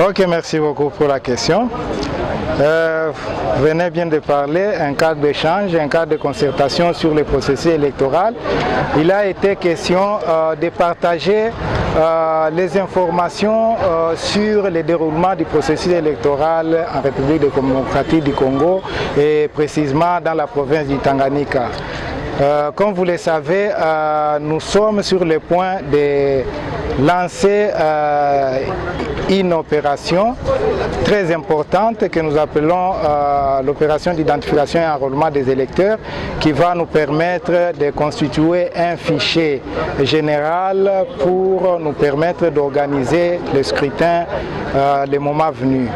Ok, merci beaucoup pour la question. Vous venez bien de parler, un cadre d'échange, un cadre de concertation sur le processus électoral. Il a été question de partager les informations sur le déroulement du processus électoral en République démocratique du Congo et précisément dans la province du Tanganyika. Comme vous le savez, nous sommes sur le point de lancer une opération très importante que nous appelons l'opération d'identification et enrôlement des électeurs qui va nous permettre de constituer un fichier général pour nous permettre d'organiser le scrutin le moment venu.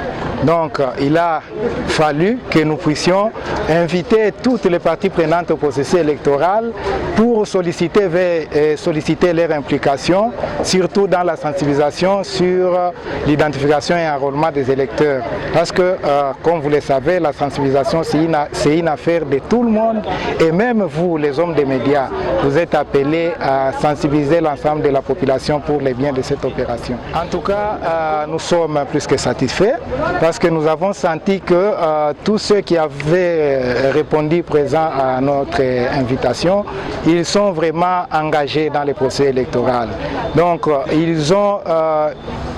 Donc il a fallu que nous puissions inviter toutes les parties prenantes au processus électoral pour solliciter leur implication, surtout dans la sensibilisation sur l'identification et enrôlement des électeurs. Parce que, comme vous le savez, la sensibilisation c'est une affaire de tout le monde et même vous, les hommes des médias, vous êtes appelés à sensibiliser l'ensemble de la population pour les biens de cette opération. En tout cas, nous sommes plus que satisfaits parce que nous avons senti que tous ceux qui avaient répondu présents à notre invitation, ils sont vraiment engagés dans le processus électoral. Donc, ils ont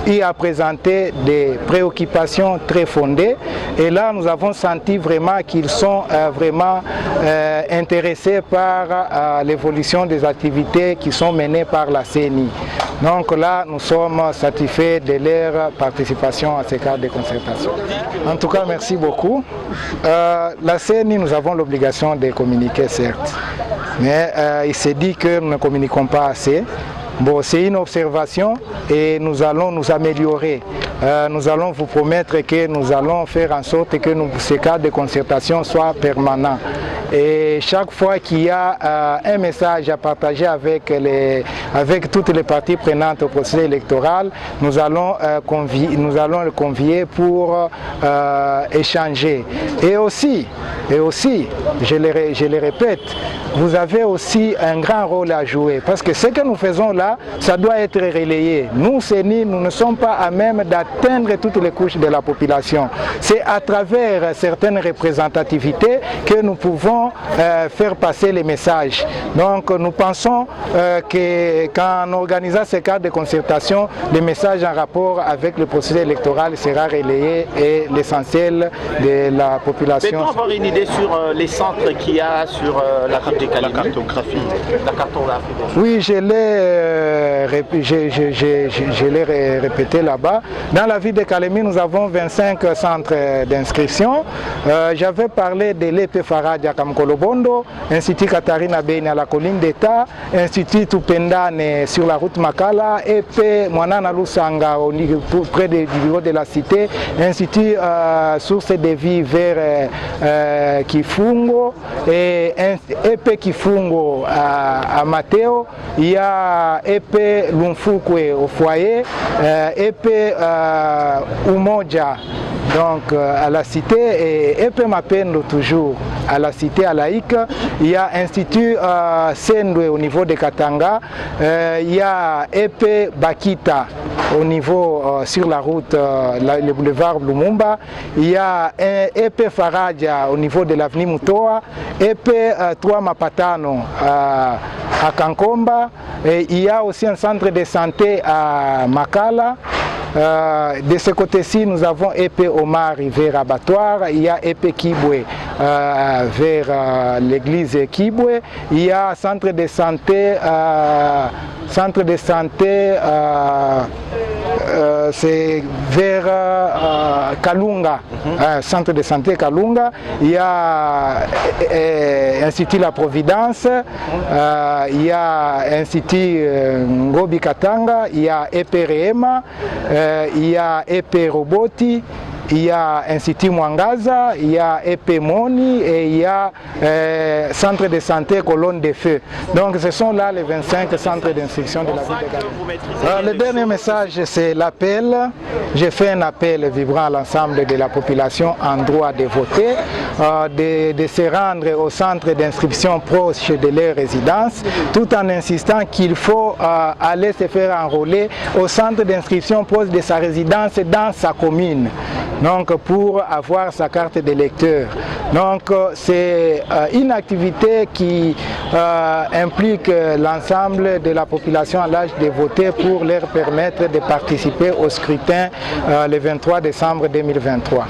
eu à présenter des préoccupations très fondées et là, nous avons senti vraiment qu'ils sont vraiment intéressés par l'évolution des activités qui sont menées par la CENI. Donc là, nous sommes satisfaits de leur participation à ces cadres de concertation. En tout cas, merci beaucoup. La CENI, nous avons l'obligation de communiquer, certes, mais il s'est dit que nous ne communiquons pas assez. Bon, c'est une observation et nous allons nous améliorer. Nous allons vous promettre que nous allons faire en sorte que ces cadres de concertation soient permanents. Et chaque fois qu'il y a un message à partager avec toutes les parties prenantes au processus électoral, nous allons le convier pour échanger. Et aussi, je le répète, vous avez aussi un grand rôle à jouer parce que ce que nous faisons là, ça doit être relayé. Nous, CENI, nous ne sommes pas à même d'atteindre toutes les couches de la population. C'est à travers certaines représentativités que nous pouvons faire passer les messages. Donc nous pensons qu'en organisant ces cadres de concertation, les messages en rapport avec le processus électoral sera relayé et l'essentiel de la population. Peut-on avoir une idée sur les centres qu'il y a sur la cartographie? Oui, je l'ai répété là-bas. Dans la ville de Kalemi, nous avons 25 centres d'inscription. J'avais parlé de l'EP Farad à Kamkolobondo, Institut Katarina Beni à la colline d'État, Institut Tupendane sur la route Makala, EP Mwanana Lusanga près du bureau de la cité, Institut Source de Vie vers Kifungo et EP Kifungo à Mateo. Il y a EP Lumfukwe au foyer, EP Umoja donc à la cité et EP Mapendo toujours à la cité à Laïque. Il y a Institut Sendwe au niveau de Katanga, il y a EP Bakita au niveau sur la route le boulevard Lumumba, il y a EP Faraja au niveau de l'avenue Mutoa, EP 3 Mapatano à Kankomba, et il y a aussi un centre de santé à Makala. De ce côté-ci, nous avons EP Omar vers Abattoir, il y a EP Kibwe vers l'église Kibwe, il y a centre de santé c'est vers Kalunga, centre de santé Kalunga, il y a Institut La Providence, il y a Institut Ngobi Katanga, il y a EP Rehema, il y a EP Roboti, il y a Institut Mwangaza, il y a Epemoni et il y a Centre de santé Colonne des Feux. Donc ce sont là les 25 centres d'instruction de la ville de Galimé. Le dernier message, c'est l'appel. J'ai fait un appel vibrant à l'ensemble de la population en droit de voter, de se rendre au centre d'inscription proche de leur résidence, tout en insistant qu'il faut aller se faire enrôler au centre d'inscription proche de sa résidence dans sa commune, donc pour avoir sa carte d'électeur. Donc c'est une activité qui implique l'ensemble de la population à l'âge de voter pour leur permettre de participer au scrutin le 23 décembre 2023.